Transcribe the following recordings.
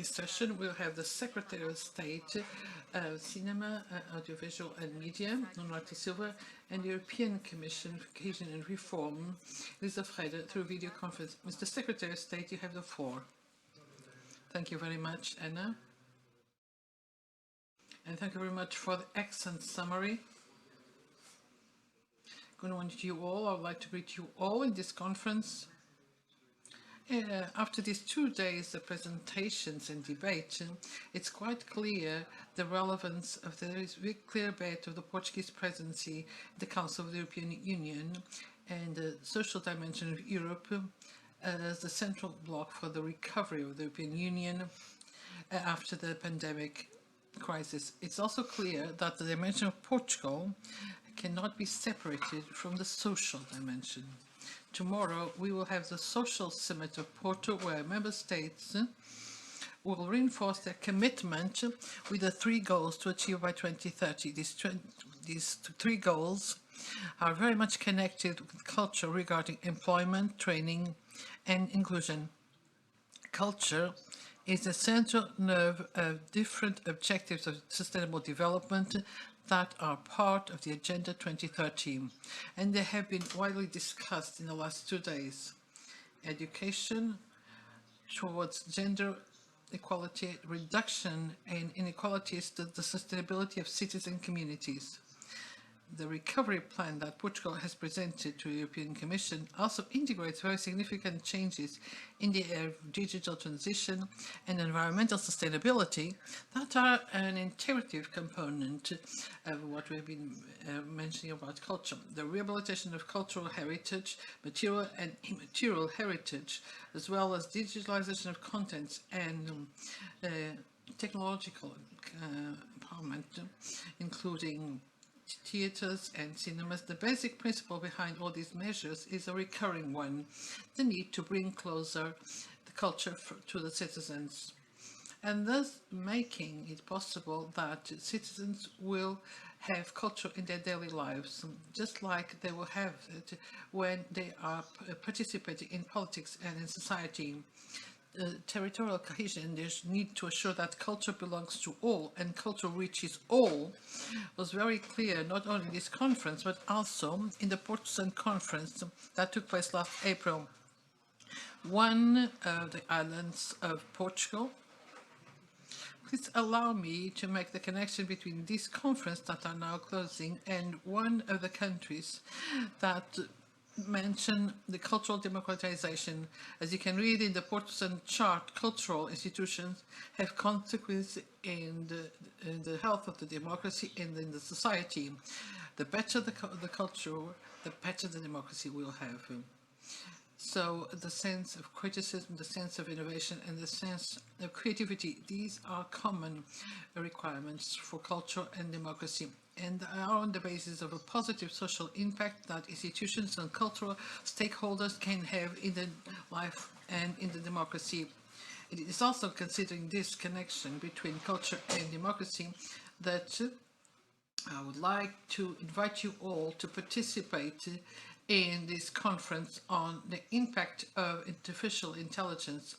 this session, we'll have the Secretary of State of Cinema, Audiovisual and Media, Honorato Silva, and the European Commission for Cohesion and Reform, Lisa Freire, through video conference. Mr. Secretary of State, you have the floor. Thank you very much, Anna. And thank you very much for the excellent summary. Good morning to you all. I would like to greet you all in this conference. After these 2 days of presentations and debate, it's quite clear the relevance of the very clear bet of the Portuguese presidency in the Council of the European Union and the social dimension of Europe as the central block for the recovery of the European Union after the pandemic crisis. It's also clear that the dimension of Portugal cannot be separated from the social dimension. Tomorrow we will have the Social Summit of Porto, where member states will reinforce their commitment with the 3 goals to achieve by 2030. These 3 goals are very much connected with culture regarding employment, training and inclusion. Culture is the central nerve of different objectives of sustainable development that are part of the Agenda 2030, and they have been widely discussed in the last 2 days. Education towards gender equality, reduction in inequalities, the sustainability of cities and communities. The recovery plan that Portugal has presented to the European Commission also integrates very significant changes in the area of digital transition and environmental sustainability that are an integrative component of what we've been mentioning about culture. The rehabilitation of cultural heritage, material and immaterial heritage, as well as digitalization of contents and technological empowerment, including theatres and cinemas. The basic principle behind all these measures is a recurring one: the need to bring closer the culture to the citizens, and thus making it possible that citizens will have culture in their daily lives, just like they will have it when they are participating in politics and in society. Territorial cohesion, there's need to assure that culture belongs to all and culture reaches all, was very clear not only in this conference but also in the Porto conference that took place last April. One of the islands of Portugal. Please allow me to make the connection between this conference that are now closing and one of the countries that mention the cultural democratization. As you can read in the Porto chart, cultural institutions have consequences in the health of the democracy and in the society. The better the culture, the better the democracy will have. So the sense of criticism, the sense of innovation and the sense of creativity, these are common requirements for culture and democracy, and are on the basis of a positive social impact that institutions and cultural stakeholders can have in the life and in the democracy. It is also considering this connection between culture and democracy that I would like to invite you all to participate in this conference on the impact of artificial intelligence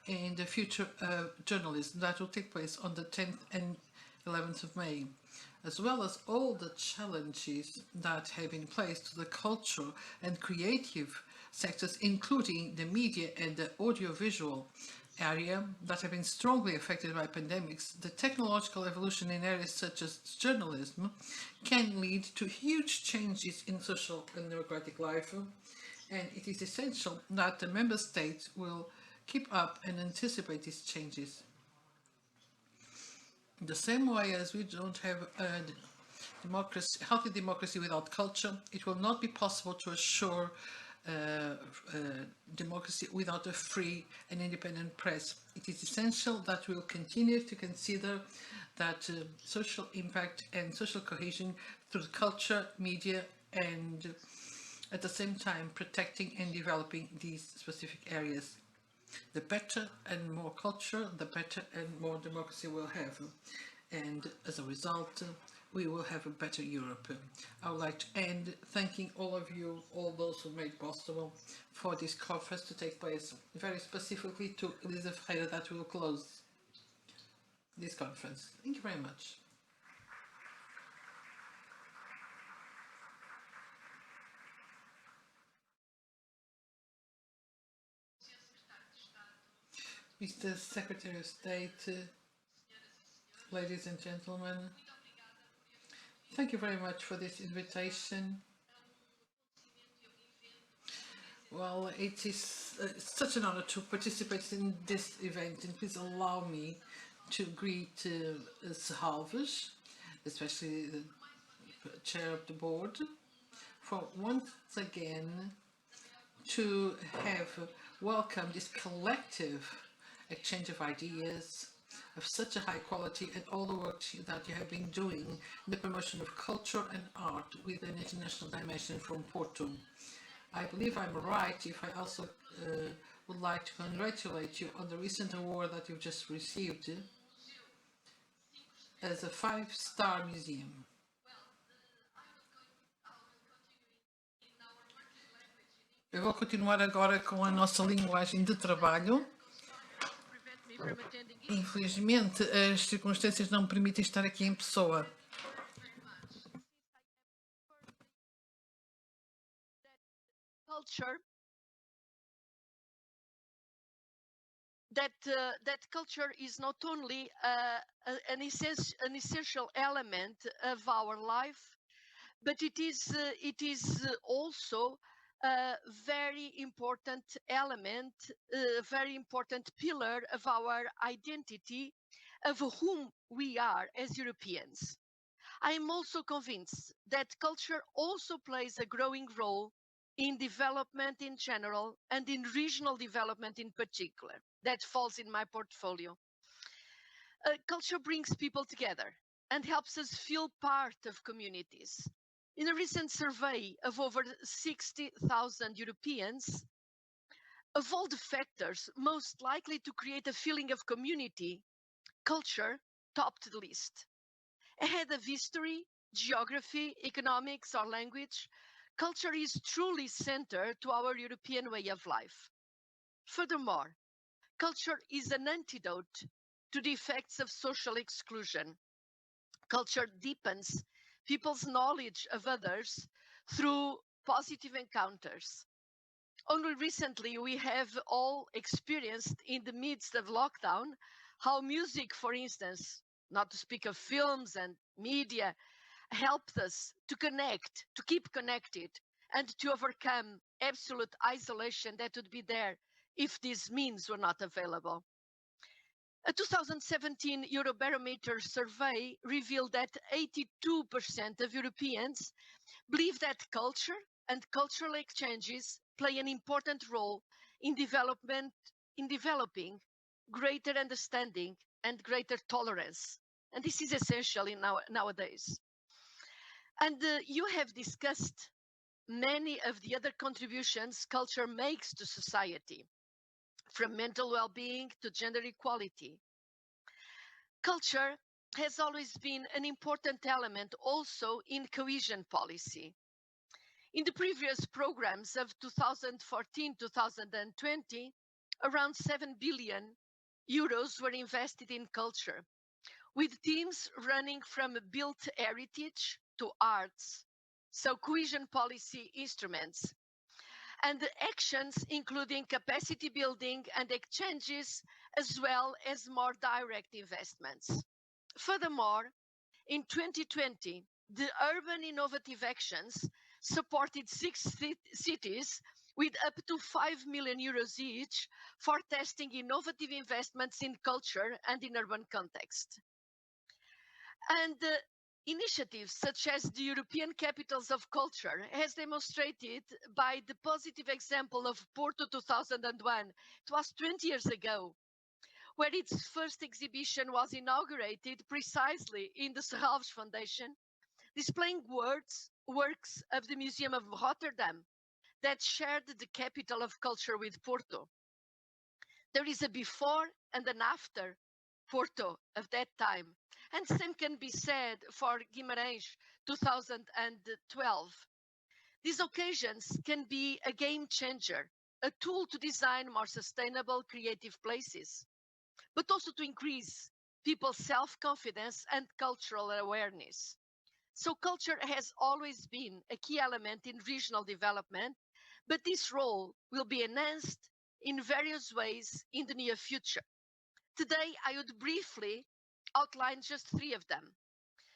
in the future of journalism that will take place on the 10th and 11th of May, as well as all the challenges that have been placed to the cultural and creative sectors, including the media and the audiovisual area that have been strongly affected by pandemics. The technological evolution in areas such as journalism can lead to huge changes in social and democratic life, and it is essential that the member states will keep up and anticipate these changes. In the same way as we don't have a healthy democracy without culture, it will not be possible to assure democracy without a free and independent press. It is essential that we will continue to consider that social impact and social cohesion through culture, media, and at the same time protecting and developing these specific areas. The better and more culture, the better and more democracy we'll have. And as a result, we will have a better Europe. I would like to end thanking all of you, all those who made possible for this conference to take place, very specifically to Elisa Ferreira that will close. this conference. Thank you very much. Mr. Secretary of State, ladies and gentlemen, thank you very much for this invitation. Well, it is such an honor to participate in this event, and please allow me to greet Serralves, especially the chair of the board, for once again to have welcomed this collective exchange of ideas of such a high quality and all the work that you have been doing in the promotion of culture and art with an international dimension from Porto. I believe I'm right if I also would like to congratulate you on the recent award that you've just received as a 5-star museum. Eu vou continuar agora com a nossa linguagem de trabalho. Infelizmente, as circunstâncias não me permitem estar aqui em pessoa. That culture is not only an essential element of our life, but it is also a very important element, a very important pillar of our identity, of whom we are as Europeans. I am also convinced that culture also plays a growing role in development in general and in regional development in particular. That falls in my portfolio. Culture brings people together and helps us feel part of communities. In a recent survey of over 60,000 Europeans, of all the factors most likely to create a feeling of community, culture topped the list. Ahead of history, geography, economics, or language, culture is truly central to our European way of life. Furthermore, culture is an antidote to the effects of social exclusion. Culture deepens people's knowledge of others through positive encounters. Only recently, we have all experienced in the midst of lockdown how music, for instance, not to speak of films and media, helped us to connect, to keep connected, and to overcome absolute isolation that would be there if these means were not available. A 2017 Eurobarometer survey revealed that 82% of Europeans believe that culture and cultural exchanges play an important role in developing greater understanding and greater tolerance. And this is essential nowadays. And you have discussed many of the other contributions culture makes to society, from mental well-being to gender equality. Culture has always been an important element also in cohesion policy. In the previous programs of 2014-2020, around 7 billion euros were invested in culture, with teams running from built heritage to arts, so cohesion policy instruments, and actions including capacity building and exchanges, as well as more direct investments. Furthermore, in 2020, the urban innovative actions supported 6 cities with up to 5 million euros each for testing innovative investments in culture and in urban context. And initiatives such as the European Capitals of Culture has demonstrated by the positive example of Porto 2001. It was 20 years ago, where its first exhibition was inaugurated precisely in the Serralves Foundation, displaying works of the Museum of Rotterdam that shared the capital of culture with Porto. There is a before and an after Porto of that time. And same can be said for Guimarães 2012. These occasions can be a game changer, a tool to design more sustainable creative places, but also to increase people's self-confidence and cultural awareness. So culture has always been a key element in regional development, but this role will be enhanced in various ways in the near future. Today, I would briefly outline just three of them.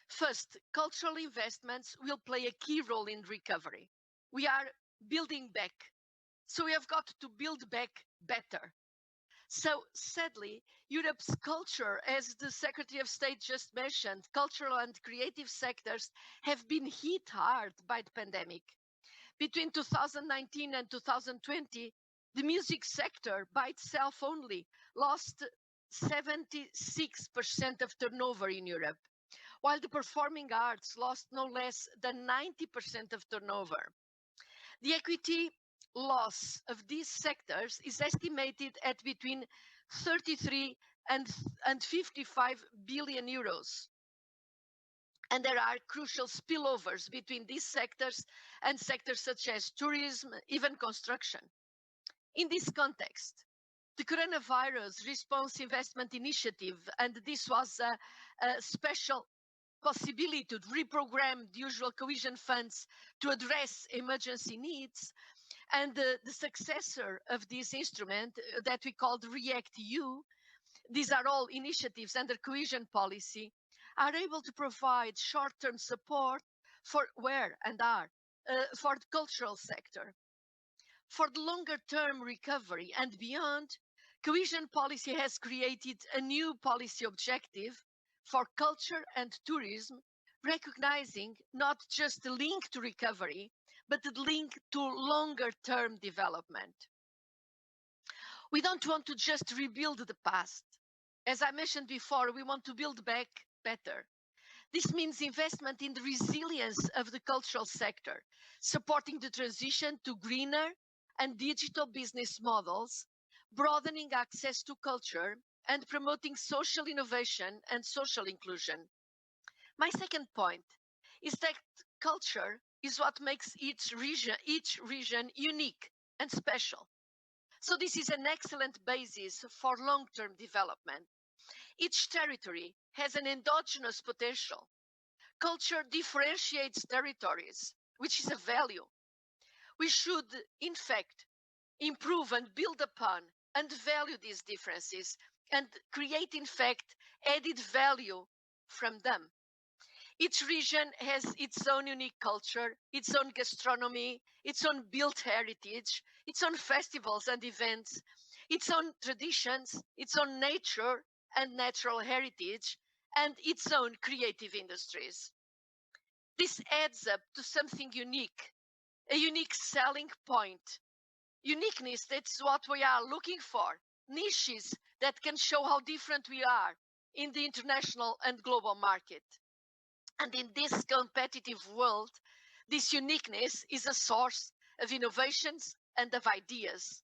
First, cultural investments will play a key role in recovery. We are building back, so we have got to build back better. So sadly, Europe's culture, as the Secretary of State just mentioned, cultural and creative sectors have been hit hard by the pandemic. Between 2019 and 2020, the music sector by itself only lost 76% of turnover in Europe, while the performing arts lost no less than 90% of turnover. The equity loss of these sectors is estimated at between 33 and 55 billion euros. And there are crucial spillovers between these sectors and sectors such as tourism, even construction. In this context, the coronavirus response investment initiative, and this was a special possibility to reprogram the usual cohesion funds to address emergency needs, and the successor of this instrument that we called React EU, these are all initiatives under cohesion policy, are able to provide short-term support for where and are for the cultural sector. For the longer-term recovery and beyond, cohesion policy has created a new policy objective for culture and tourism, recognizing not just the link to recovery, but the link to longer-term development. We don't want to just rebuild the past. As I mentioned before, we want to build back better. This means investment in the resilience of the cultural sector, supporting the transition to greener and digital business models, broadening access to culture, and promoting social innovation and social inclusion. My second point is that culture is what makes each region unique and special. So this is an excellent basis for long-term development. Each territory has an endogenous potential. Culture differentiates territories, which is a value. We should, in fact, improve and build upon and value these differences and create, in fact, added value from them. Each region has its own unique culture, its own gastronomy, its own built heritage, its own festivals and events, its own traditions, its own nature and natural heritage, and its own creative industries. This adds up to something unique, a unique selling point. Uniqueness, that's what we are looking for. Niches that can show how different we are in the international and global market. And in this competitive world, this uniqueness is a source of innovations and of ideas.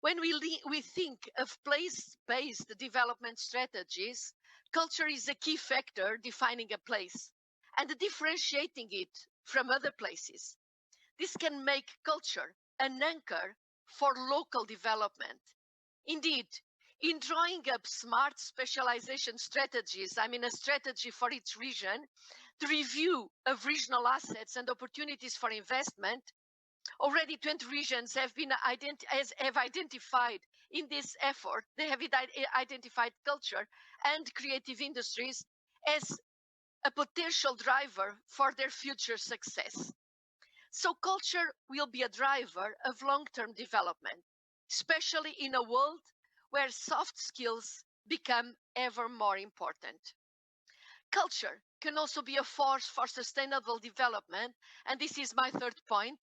When we think of place-based development strategies, culture is a key factor defining a place and differentiating it from other places. This can make culture an anchor for local development. Indeed, in drawing up smart specialization strategies, I mean a strategy for each region, the review of regional assets and opportunities for investment, already 20 regions have identified in this effort, they have identified culture and creative industries as a potential driver for their future success. So culture will be a driver of long-term development, especially in a world where soft skills become ever more important. Culture can also be a force for sustainable development, and this is my third point,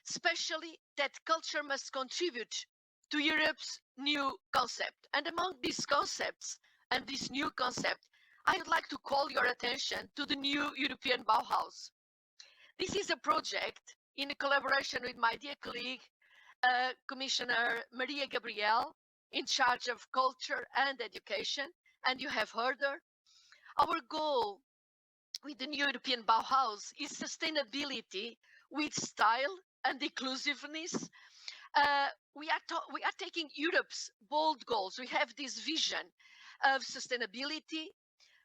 especially that culture must contribute to Europe's new concept. And among these concepts and this new concept, I would like to call your attention to the new European Bauhaus. This is a project in collaboration with my dear colleague, Commissioner Maria Gabriel, in charge of culture and education, and you have heard her. Our goal with the new European Bauhaus is sustainability with style and inclusiveness. We are taking Europe's bold goals. We have this vision of sustainability,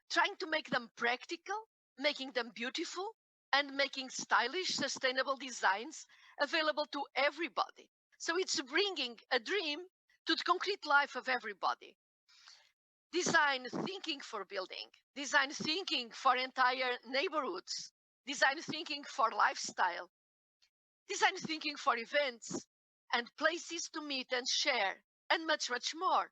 trying to make them practical, making them beautiful, and making stylish, sustainable designs available to everybody. So it's bringing a dream to the concrete life of everybody. Design thinking for building, design thinking for entire neighborhoods, design thinking for lifestyle, design thinking for events and places to meet and share, and much, much more.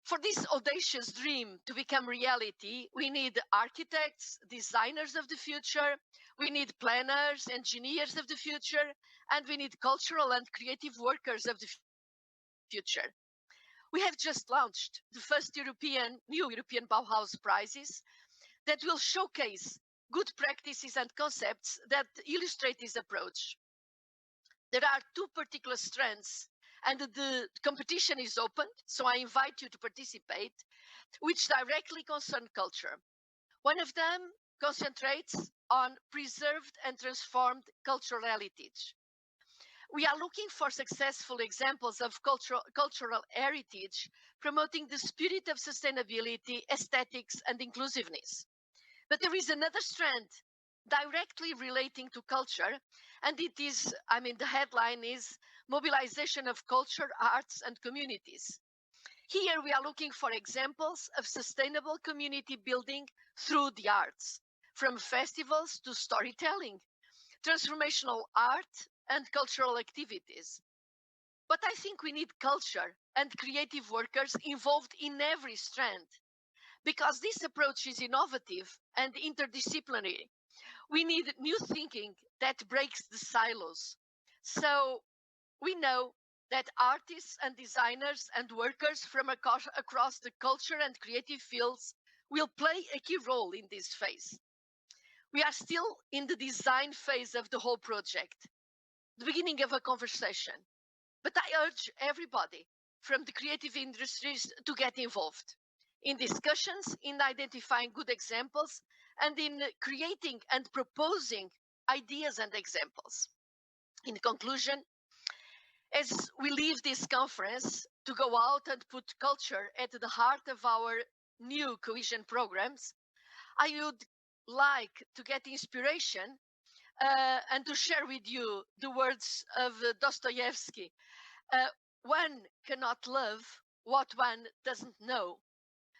For this audacious dream to become reality, we need architects, designers of the future, we need planners, engineers of the future, and we need cultural and creative workers of the future. We have just launched the first new European Bauhaus prizes that will showcase good practices and concepts that illustrate this approach. There are two particular strands, and the competition is open, so I invite you to participate, which directly concern culture. One of them concentrates on preserved and transformed cultural heritage. We are looking for successful examples of cultural heritage, promoting the spirit of sustainability, aesthetics, and inclusiveness. But there is another strand directly relating to culture, and the headline is Mobilization of Culture, Arts, and Communities. Here we are looking for examples of sustainable community building through the arts, from festivals to storytelling, transformational art, and cultural activities. But I think we need culture and creative workers involved in every strand, because this approach is innovative and interdisciplinary. We need new thinking that breaks the silos. So we know that artists and designers and workers from across the culture and creative fields will play a key role in this phase. We are still in the design phase of the whole project, the beginning of a conversation. But I urge everybody from the creative industries to get involved in discussions, in identifying good examples, and in creating and proposing ideas and examples. In conclusion, as we leave this conference to go out and put culture at the heart of our new cohesion programs, I would like to get inspiration and to share with you the words of Dostoevsky. One cannot love what one doesn't know.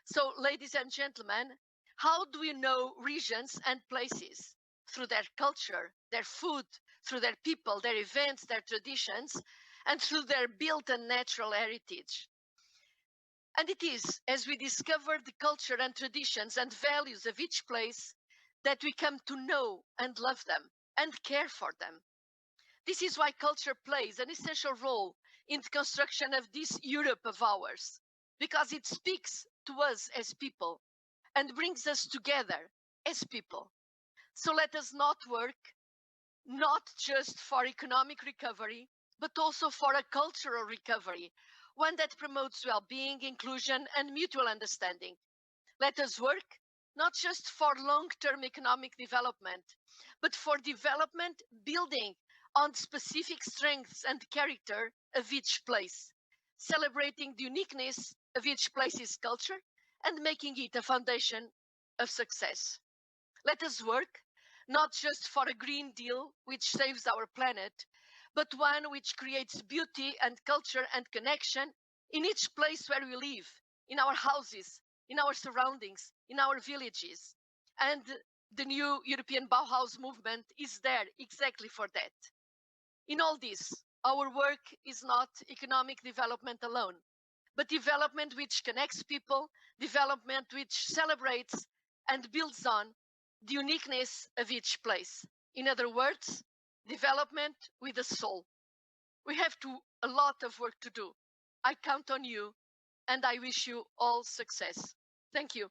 So, ladies and gentlemen, how do we know regions and places? Through their culture, their food, through their people, their events, their traditions, and through their built and natural heritage. And it is as we discover the culture and traditions and values of each place that we come to know and love them and care for them. This is why culture plays an essential role in the construction of this Europe of ours, because it speaks to us as people and brings us together as people. So let us not work not just for economic recovery, but also for a cultural recovery, one that promotes well-being, inclusion, and mutual understanding. Let us work not just for long-term economic development, but for development building on specific strengths and character of each place, celebrating the uniqueness of each place's culture and making it a foundation of success. Let us work not just for a Green Deal which saves our planet, but one which creates beauty and culture and connection in each place where we live, in our houses, in our surroundings, in our villages. And the new European Bauhaus movement is there exactly for that. In all this, our work is not economic development alone, but development which connects people, development which celebrates and builds on the uniqueness of each place. In other words, development with a soul. We have a lot of work to do. I count on you, and I wish you all success. Thank you.